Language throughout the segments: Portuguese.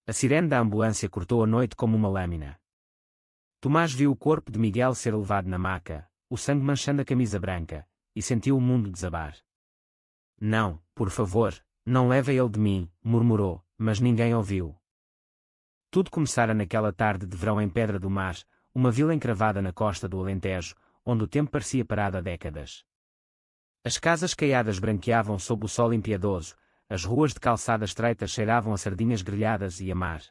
A sirene da ambulância cortou a noite como uma lâmina. Tomás viu o corpo de Miguel ser levado na maca, o sangue manchando a camisa branca, e sentiu o mundo desabar. Não, por favor, não leve ele de mim, murmurou, mas ninguém ouviu. Tudo começara naquela tarde de verão em Pedra do Mar, uma vila encravada na costa do Alentejo, onde o tempo parecia parado há décadas. As casas caiadas branqueavam sob o sol impiedoso, as ruas de calçada estreitas cheiravam a sardinhas grelhadas e a mar.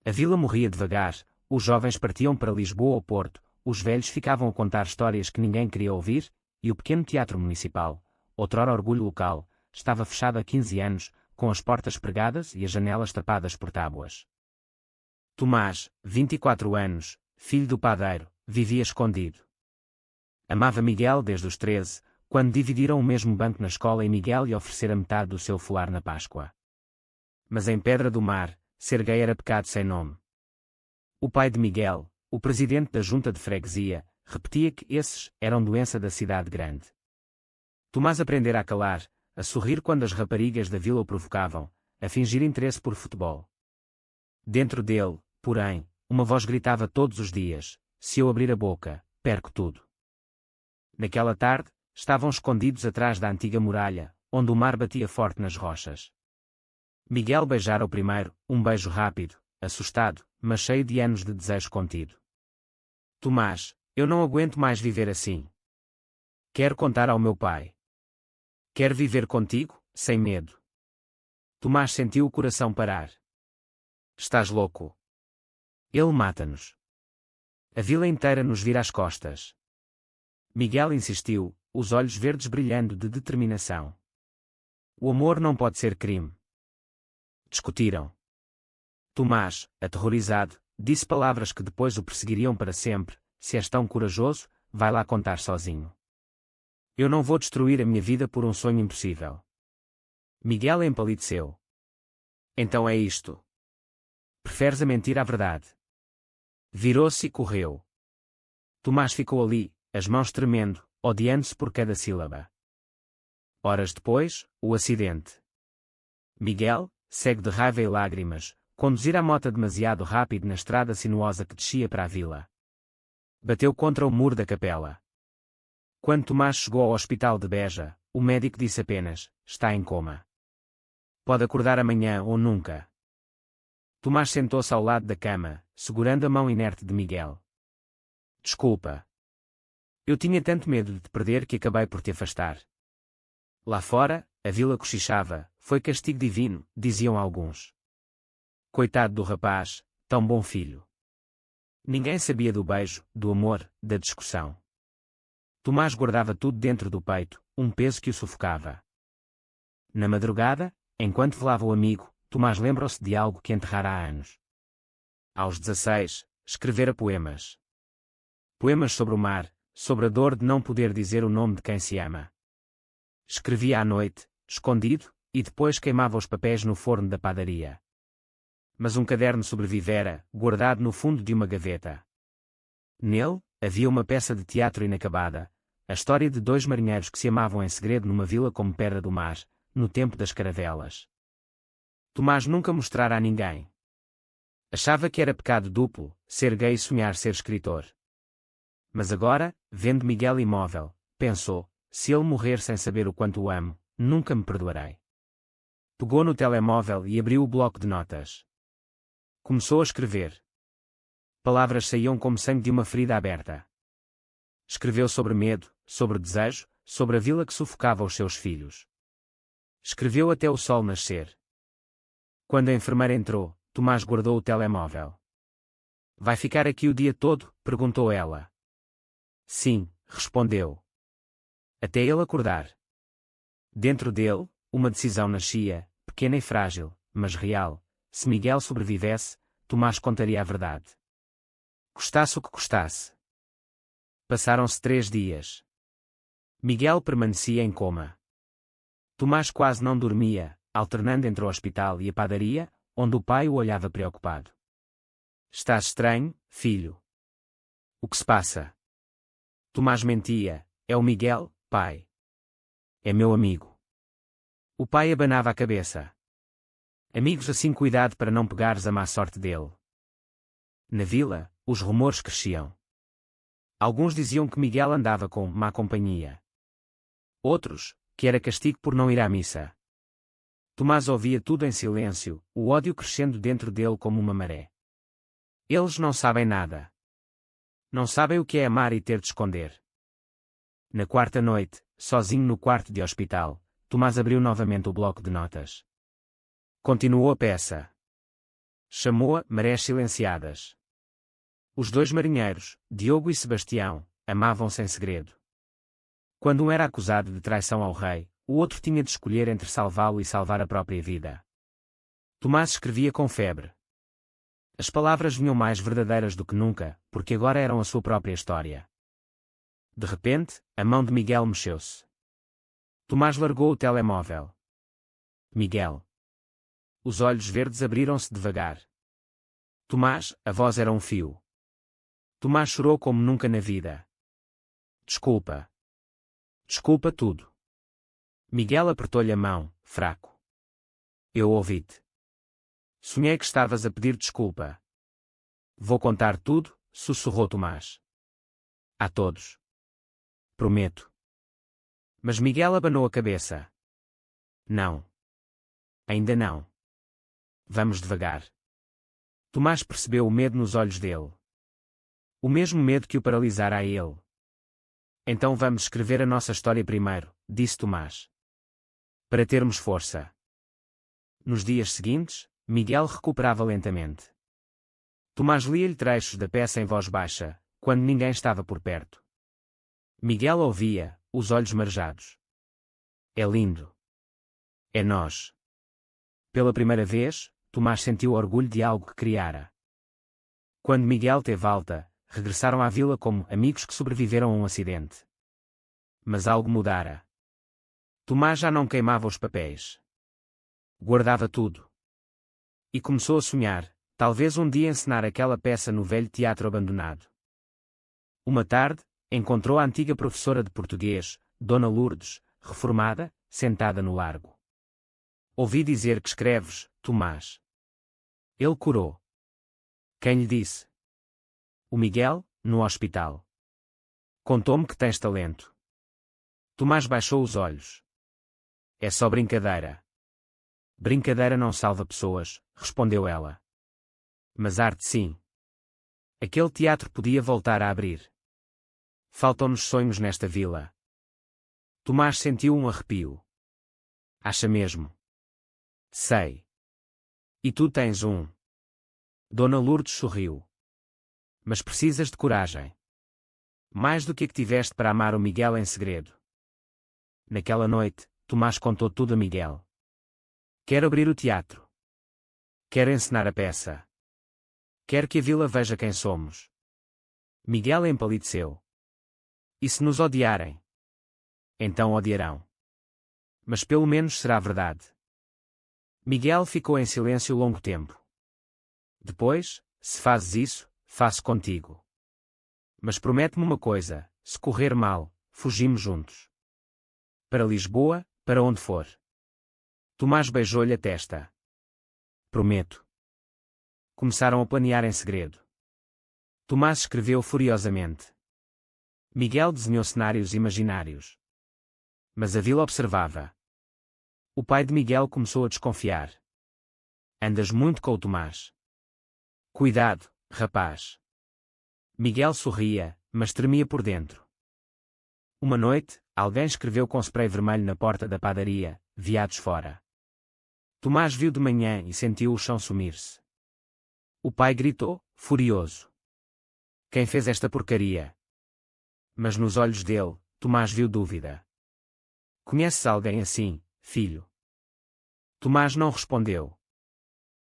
A vila morria devagar, os jovens partiam para Lisboa ou Porto, os velhos ficavam a contar histórias que ninguém queria ouvir, e o pequeno teatro municipal, outrora orgulho local, estava fechado há 15 anos, com as portas pregadas e as janelas tapadas por tábuas. Tomás, 24 anos, filho do padeiro, vivia escondido. Amava Miguel desde os 13, quando dividiram o mesmo banco na escola e Miguel lhe oferecera metade do seu folar na Páscoa. Mas em Pedra do Mar, ser gay era pecado sem nome. O pai de Miguel, o presidente da junta de freguesia, repetia que esses eram doença da cidade grande. Tomás aprendera a calar, a sorrir quando as raparigas da vila o provocavam, a fingir interesse por futebol. Dentro dele, porém, uma voz gritava todos os dias: se eu abrir a boca, perco tudo. Naquela tarde, estavam escondidos atrás da antiga muralha, onde o mar batia forte nas rochas. Miguel beijara o primeiro, um beijo rápido, assustado, mas cheio de anos de desejo contido. Tomás, eu não aguento mais viver assim. Quero contar ao meu pai. Quero viver contigo, sem medo. Tomás sentiu o coração parar. Estás louco? Ele mata-nos. A vila inteira nos vira as costas. Miguel insistiu, os olhos verdes brilhando de determinação. O amor não pode ser crime. Discutiram. Tomás, aterrorizado, disse palavras que depois o perseguiriam para sempre: se és tão corajoso, vai lá contar sozinho. Eu não vou destruir a minha vida por um sonho impossível. Miguel empalideceu. Então é isto. Preferes a mentira à verdade? Virou-se e correu. Tomás ficou ali, as mãos tremendo, odiando-se por cada sílaba. Horas depois, o acidente. Miguel, cego de raiva e lágrimas, conduzira a moto demasiado rápido na estrada sinuosa que descia para a vila. Bateu contra o muro da capela. Quando Tomás chegou ao hospital de Beja, o médico disse apenas: está em coma. Pode acordar amanhã ou nunca. Tomás sentou-se ao lado da cama, segurando a mão inerte de Miguel. Desculpa. Eu tinha tanto medo de te perder que acabei por te afastar. Lá fora, a vila cochichava: foi castigo divino, diziam alguns. Coitado do rapaz, tão bom filho. Ninguém sabia do beijo, do amor, da discussão. Tomás guardava tudo dentro do peito, um peso que o sufocava. Na madrugada, enquanto velava o amigo, Tomás lembrou-se de algo que enterrara há anos. Aos 16, escrevera poemas. Poemas sobre o mar, sobre a dor de não poder dizer o nome de quem se ama. Escrevia à noite, escondido, e depois queimava os papéis no forno da padaria. Mas um caderno sobrevivera, guardado no fundo de uma gaveta. Nele, havia uma peça de teatro inacabada, a história de dois marinheiros que se amavam em segredo numa vila como Pedra do Mar, no tempo das caravelas. Tomás nunca mostrara a ninguém. Achava que era pecado duplo, ser gay e sonhar ser escritor. Mas agora, vendo Miguel imóvel, pensou: se ele morrer sem saber o quanto o amo, nunca me perdoarei. Pegou no telemóvel e abriu o bloco de notas. Começou a escrever. Palavras saíam como sangue de uma ferida aberta. Escreveu sobre medo, sobre desejo, sobre a vila que sufocava os seus filhos. Escreveu até o sol nascer. Quando a enfermeira entrou, Tomás guardou o telemóvel. Vai ficar aqui o dia todo? Perguntou ela. Sim, respondeu. Até ele acordar. Dentro dele, uma decisão nascia, pequena e frágil, mas real: se Miguel sobrevivesse, Tomás contaria a verdade. Custasse o que custasse. Passaram-se 3 dias. Miguel permanecia em coma. Tomás quase não dormia, alternando entre o hospital e a padaria, onde o pai o olhava preocupado. Estás estranho, filho. O que se passa? Tomás mentia: é o Miguel, pai. É meu amigo. O pai abanava a cabeça. Amigos, assim cuidado para não pegares a má sorte dele. Na vila, os rumores cresciam. Alguns diziam que Miguel andava com má companhia. Outros, que era castigo por não ir à missa. Tomás ouvia tudo em silêncio, o ódio crescendo dentro dele como uma maré. Eles não sabem nada. Não sabem o que é amar e ter de esconder. Na quarta noite, sozinho no quarto de hospital, Tomás abriu novamente o bloco de notas. Continuou a peça. Chamou-a Marés Silenciadas. Os dois marinheiros, Diogo e Sebastião, amavam-se em segredo. Quando um era acusado de traição ao rei, o outro tinha de escolher entre salvá-lo e salvar a própria vida. Tomás escrevia com febre. As palavras vinham mais verdadeiras do que nunca, porque agora eram a sua própria história. De repente, a mão de Miguel mexeu-se. Tomás largou o telemóvel. Miguel. Os olhos verdes abriram-se devagar. Tomás, a voz era um fio. Tomás chorou como nunca na vida. Desculpa. Desculpa tudo. Miguel apertou-lhe a mão, fraco. Eu ouvi-te. Sonhei que estavas a pedir desculpa. Vou contar tudo, sussurrou Tomás. A todos. Prometo. Mas Miguel abanou a cabeça. Não. Ainda não. Vamos devagar. Tomás percebeu o medo nos olhos dele. O mesmo medo que o paralisara a ele. Então vamos escrever a nossa história primeiro, disse Tomás. Para termos força. Nos dias seguintes, Miguel recuperava lentamente. Tomás lia-lhe trechos da peça em voz baixa, quando ninguém estava por perto. Miguel ouvia, os olhos marejados. É lindo. É nós. Pela primeira vez, Tomás sentiu orgulho de algo que criara. Quando Miguel teve alta, regressaram à vila como amigos que sobreviveram a um acidente. Mas algo mudara. Tomás já não queimava os papéis. Guardava tudo. E começou a sonhar, talvez um dia encenar aquela peça no velho teatro abandonado. Uma tarde, encontrou a antiga professora de português, Dona Lourdes, reformada, sentada no largo. Ouvi dizer que escreves, Tomás. Ele corou. Quem lhe disse? O Miguel, no hospital. Contou-me que tens talento. Tomás baixou os olhos. É só brincadeira. Brincadeira não salva pessoas, respondeu ela. Mas arte sim. Aquele teatro podia voltar a abrir. Faltam-nos sonhos nesta vila. Tomás sentiu um arrepio. Acha mesmo? Sei. E tu tens um. Dona Lourdes sorriu. Mas precisas de coragem. Mais do que a que tiveste para amar o Miguel em segredo. Naquela noite, Tomás contou tudo a Miguel. Quero abrir o teatro. Quero encenar a peça. Quero que a vila veja quem somos. Miguel empalideceu. E se nos odiarem? Então odiarão. Mas pelo menos será verdade. Miguel ficou em silêncio longo tempo. Depois, se fazes isso, faço contigo. Mas promete-me uma coisa, se correr mal, fugimos juntos. Para Lisboa, para onde for. Tomás beijou-lhe a testa. Prometo. Começaram a planear em segredo. Tomás escreveu furiosamente. Miguel desenhou cenários imaginários. Mas a vila observava. O pai de Miguel começou a desconfiar. Andas muito com o Tomás. Cuidado, rapaz. Miguel sorria, mas tremia por dentro. Uma noite, alguém escreveu com spray vermelho na porta da padaria, viados fora. Tomás viu de manhã e sentiu o chão sumir-se. O pai gritou, furioso. Quem fez esta porcaria? Mas nos olhos dele, Tomás viu dúvida. Conheces alguém assim, filho? Tomás não respondeu.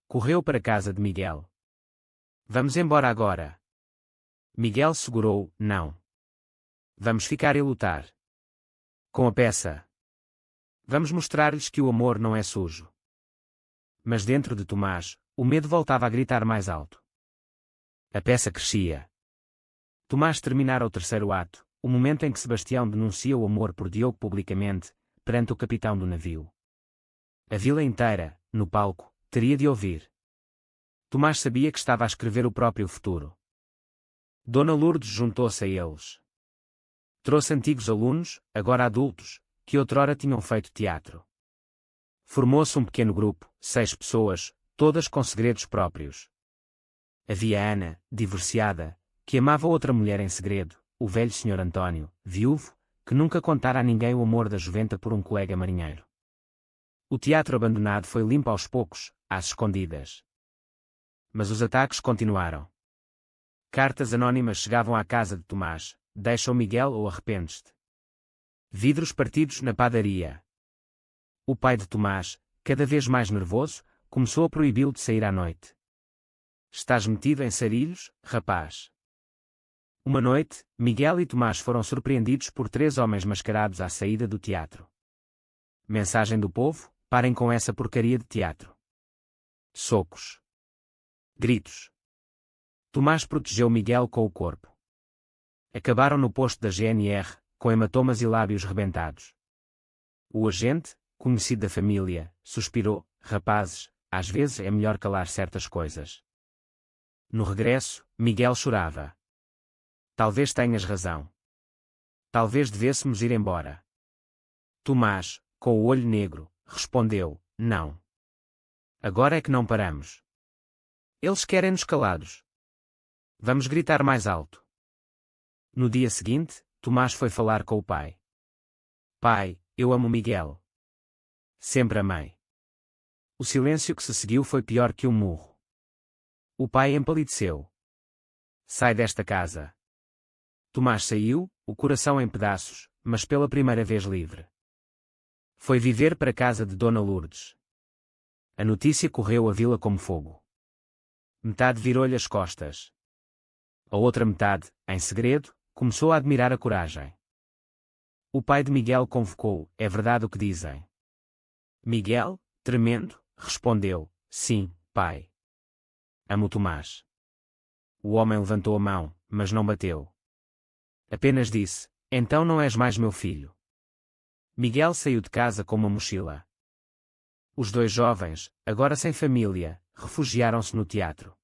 Correu para a casa de Miguel. Vamos embora agora. Miguel segurou, não. Vamos ficar e lutar. Com a peça. Vamos mostrar-lhes que o amor não é sujo. Mas dentro de Tomás, o medo voltava a gritar mais alto. A peça crescia. Tomás terminara o terceiro ato, o momento em que Sebastião denuncia o amor por Diogo publicamente, perante o capitão do navio. A vila inteira, no palco, teria de ouvir. Tomás sabia que estava a escrever o próprio futuro. Dona Lourdes juntou-se a eles. Trouxe antigos alunos, agora adultos, que outrora tinham feito teatro. Formou-se um pequeno grupo, 6 pessoas, todas com segredos próprios. Havia Ana, divorciada, que amava outra mulher em segredo, o velho Sr. António, viúvo, que nunca contara a ninguém o amor da juventa por um colega marinheiro. O teatro abandonado foi limpo aos poucos, às escondidas. Mas os ataques continuaram. Cartas anónimas chegavam à casa de Tomás: deixa o Miguel ou arrependes-te. Vidros partidos na padaria. O pai de Tomás, cada vez mais nervoso, começou a proibi-lo de sair à noite. Estás metido em sarilhos, rapaz. Uma noite, Miguel e Tomás foram surpreendidos por 3 homens mascarados à saída do teatro. Mensagem do povo: parem com essa porcaria de teatro. Socos. Gritos. Tomás protegeu Miguel com o corpo. Acabaram no posto da GNR, com hematomas e lábios rebentados. O agente, conhecido da família, suspirou: rapazes, às vezes é melhor calar certas coisas. No regresso, Miguel chorava. Talvez tenhas razão. Talvez devêssemos ir embora. Tomás, com o olho negro, respondeu: não. Agora é que não paramos. Eles querem-nos calados. Vamos gritar mais alto. No dia seguinte, Tomás foi falar com o pai. Pai, eu amo Miguel. Sempre amei. O silêncio que se seguiu foi pior que um murro. O pai empalideceu. Sai desta casa. Tomás saiu, o coração em pedaços, mas pela primeira vez livre. Foi viver para a casa de Dona Lourdes. A notícia correu a vila como fogo. Metade virou-lhe as costas. A outra metade, em segredo, começou a admirar a coragem. O pai de Miguel convocou: é verdade o que dizem? Miguel, tremendo, respondeu: sim, pai. Amo Tomás. O homem levantou a mão, mas não bateu. Apenas disse: então não és mais meu filho. Miguel saiu de casa com uma mochila. Os 2 jovens, agora sem família, refugiaram-se no teatro.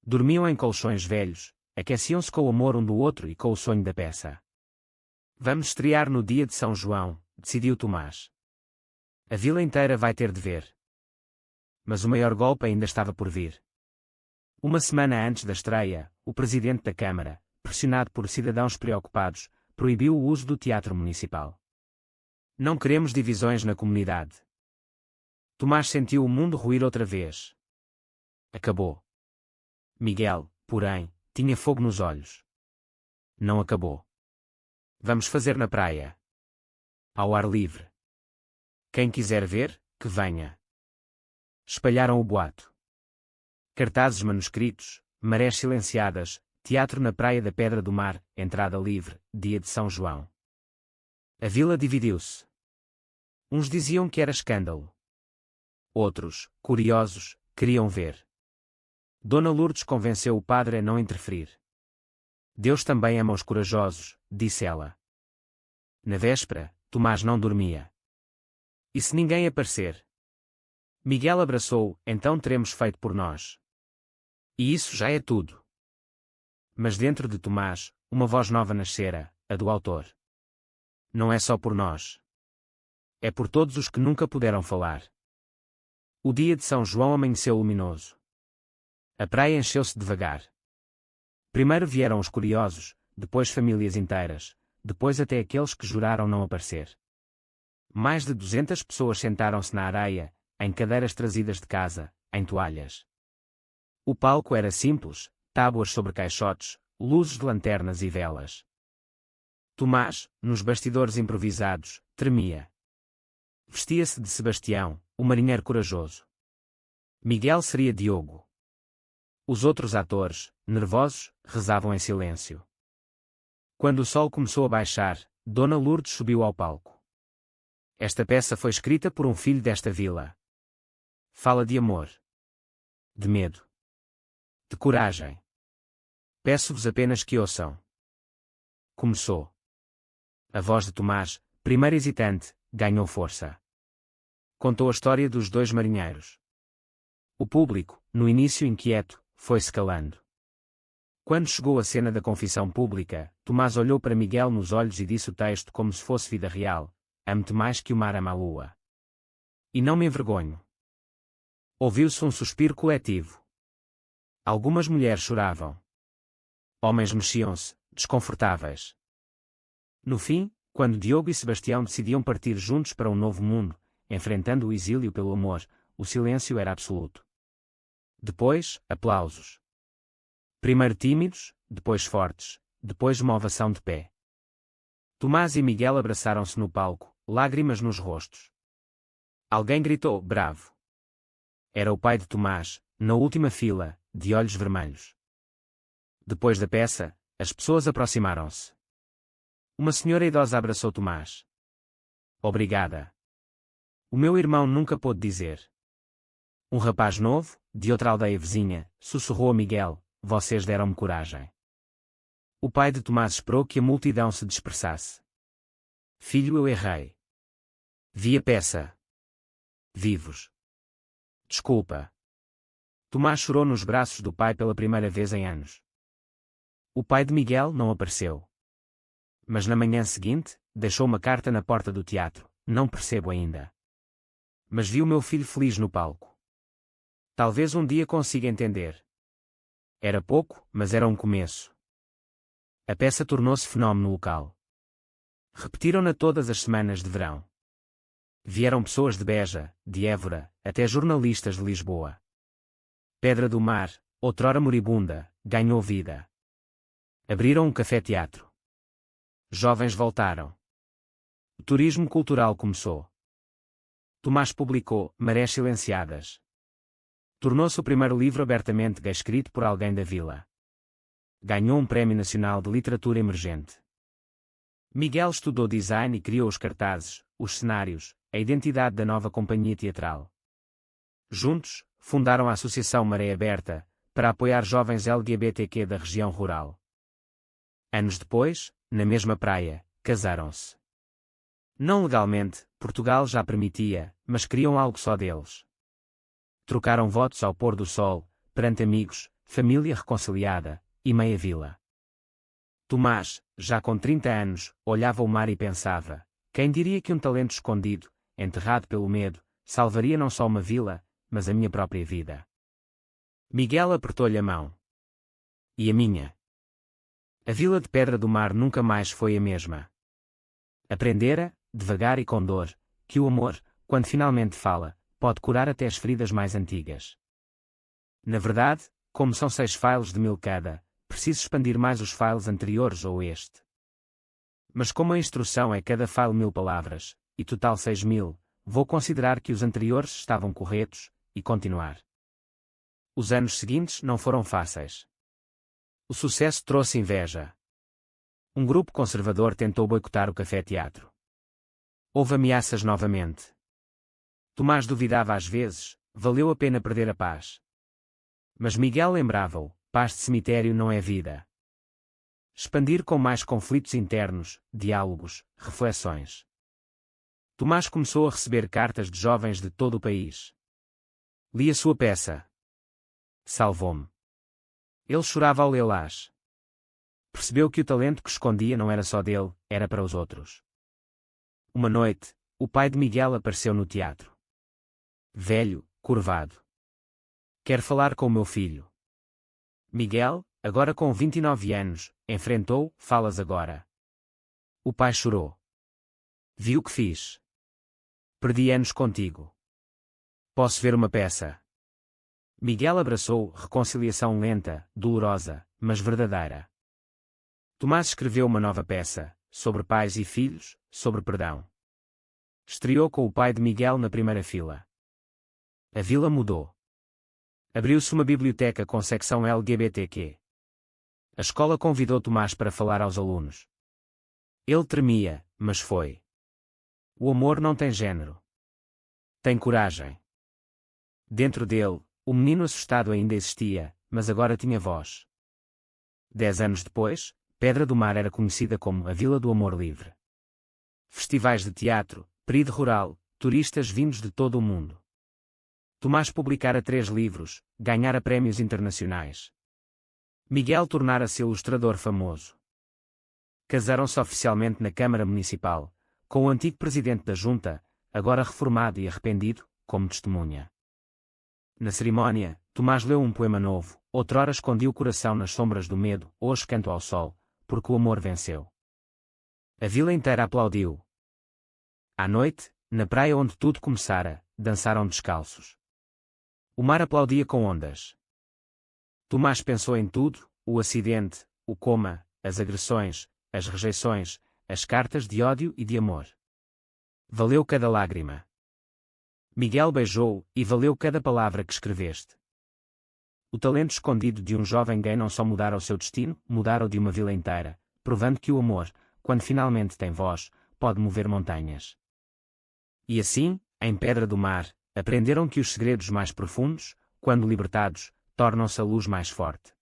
Dormiam em colchões velhos, aqueciam-se com o amor um do outro e com o sonho da peça. Vamos estrear no dia de São João, decidiu Tomás. A vila inteira vai ter de ver. Mas o maior golpe ainda estava por vir. Uma semana antes da estreia, o presidente da Câmara, pressionado por cidadãos preocupados, proibiu o uso do teatro municipal. Não queremos divisões na comunidade. Tomás sentiu o mundo ruir outra vez. Acabou. Miguel, porém, tinha fogo nos olhos. Não acabou. Vamos fazer na praia. Ao ar livre. Quem quiser ver, que venha. Espalharam o boato. Cartazes manuscritos, marés silenciadas, teatro na Praia da Pedra do Mar, entrada livre, dia de São João. A vila dividiu-se. Uns diziam que era escândalo. Outros, curiosos, queriam ver. Dona Lourdes convenceu o padre a não interferir. Deus também ama os corajosos, disse ela. Na véspera, Tomás não dormia. E se ninguém aparecer? Miguel abraçou: então teremos feito por nós. E isso já é tudo. Mas dentro de Tomás, uma voz nova nascera, a do autor. Não é só por nós. É por todos os que nunca puderam falar. O dia de São João amanheceu luminoso. A praia encheu-se devagar. Primeiro vieram os curiosos, depois famílias inteiras, depois até aqueles que juraram não aparecer. Mais de 200 pessoas sentaram-se na areia, em cadeiras trazidas de casa, em toalhas. O palco era simples, tábuas sobre caixotes, luzes de lanternas e velas. Tomás, nos bastidores improvisados, tremia. Vestia-se de Sebastião, o marinheiro corajoso. Miguel seria Diogo. Os outros atores, nervosos, rezavam em silêncio. Quando o sol começou a baixar, Dona Lourdes subiu ao palco. Esta peça foi escrita por um filho desta vila. Fala de amor. De medo. De coragem. Peço-vos apenas que ouçam. Começou. A voz de Tomás, primeiro hesitante, ganhou força. Contou a história dos 2 marinheiros. O público, no início inquieto, foi-se calando. Quando chegou a cena da confissão pública, Tomás olhou para Miguel nos olhos e disse o texto como se fosse vida real: amo-te mais que o mar ama a lua. E não me envergonho. Ouviu-se um suspiro coletivo. Algumas mulheres choravam. Homens mexiam-se, desconfortáveis. No fim, quando Diogo e Sebastião decidiam partir juntos para um novo mundo, enfrentando o exílio pelo amor, o silêncio era absoluto. Depois, aplausos. Primeiro tímidos, depois fortes, depois uma ovação de pé. Tomás e Miguel abraçaram-se no palco, lágrimas nos rostos. Alguém gritou, bravo. Era o pai de Tomás, na última fila, de olhos vermelhos. Depois da peça, as pessoas aproximaram-se. Uma senhora idosa abraçou Tomás. Obrigada. O meu irmão nunca pôde dizer. Um rapaz novo, de outra aldeia vizinha, sussurrou a Miguel: vocês deram-me coragem. O pai de Tomás esperou que a multidão se dispersasse. Filho, eu errei. Vi a peça. Vi-vos. Desculpa. Tomás chorou nos braços do pai pela primeira vez em anos. O pai de Miguel não apareceu. Mas na manhã seguinte, deixou uma carta na porta do teatro: não percebo ainda. Mas vi o meu filho feliz no palco. Talvez um dia consiga entender. Era pouco, mas era um começo. A peça tornou-se fenómeno local. Repetiram-na todas as semanas de verão. Vieram pessoas de Beja, de Évora, até jornalistas de Lisboa. Pedra do Mar, outrora moribunda, ganhou vida. Abriram um café-teatro. Jovens voltaram. O turismo cultural começou. Tomás publicou Marés Silenciadas. Tornou-se o primeiro livro abertamente gay escrito por alguém da vila. Ganhou um Prémio Nacional de Literatura Emergente. Miguel estudou design e criou os cartazes, os cenários, a identidade da nova companhia teatral. Juntos, fundaram a Associação Maré Aberta, para apoiar jovens LGBTQ da região rural. Anos depois, na mesma praia, casaram-se. Não legalmente, Portugal já permitia, mas queriam algo só deles. Trocaram votos ao pôr do sol, perante amigos, família reconciliada, e meia vila. Tomás, já com 30 anos, olhava o mar e pensava: quem diria que um talento escondido, enterrado pelo medo, salvaria não só uma vila, mas a minha própria vida? Miguel apertou-lhe a mão. E a minha? A vila de Pedra do Mar nunca mais foi a mesma. Aprendera, devagar e com dor, que o amor, quando finalmente fala, pode curar até as feridas mais antigas. Na verdade, como são 6 files de 1000 cada, preciso expandir mais os files anteriores ou este. Mas como a instrução é cada file 1000 palavras, e total 6000, vou considerar que os anteriores estavam corretos, e continuar. Os anos seguintes não foram fáceis. O sucesso trouxe inveja. Um grupo conservador tentou boicotar o café-teatro. Houve ameaças novamente. Tomás duvidava às vezes: valeu a pena perder a paz. Mas Miguel lembrava-o: paz de cemitério não é vida. Expandir com mais conflitos internos, diálogos, reflexões. Tomás começou a receber cartas de jovens de todo o país. Li a sua peça. Salvou-me. Ele chorava ao lê-las. Percebeu que o talento que escondia não era só dele, era para os outros. Uma noite, o pai de Miguel apareceu no teatro. Velho, curvado. Quer falar com o meu filho. Miguel, agora com 29 anos, enfrentou: falas agora. O pai chorou. Vi o que fiz. Perdi anos contigo. Posso ver uma peça? Miguel abraçou: reconciliação lenta, dolorosa, mas verdadeira. Tomás escreveu uma nova peça, sobre pais e filhos, sobre perdão. Estreou com o pai de Miguel na primeira fila. A vila mudou. Abriu-se uma biblioteca com secção LGBTQ. A escola convidou Tomás para falar aos alunos. Ele tremia, mas foi. O amor não tem género. Tem coragem. Dentro dele, o menino assustado ainda existia, mas agora tinha voz. 10 anos depois, Pedra do Mar era conhecida como a Vila do Amor Livre. Festivais de teatro, período rural, turistas vindos de todo o mundo. Tomás publicara 3 livros, ganhara prémios internacionais. Miguel tornara-se ilustrador famoso. Casaram-se oficialmente na Câmara Municipal, com o antigo presidente da Junta, agora reformado e arrependido, como testemunha. Na cerimónia, Tomás leu um poema novo, outrora escondi o coração nas sombras do medo, hoje canto ao sol, porque o amor venceu. A vila inteira aplaudiu. À noite, na praia onde tudo começara, dançaram descalços. O mar aplaudia com ondas. Tomás pensou em tudo, o acidente, o coma, as agressões, as rejeições, as cartas de ódio e de amor. Valeu cada lágrima. Miguel beijou, e valeu cada palavra que escreveste. O talento escondido de um jovem gay não só mudara o seu destino, mudara o de uma vila inteira, provando que o amor, quando finalmente tem voz, pode mover montanhas. E assim, em Pedra do Mar, aprenderam que os segredos mais profundos, quando libertados, tornam-se a luz mais forte.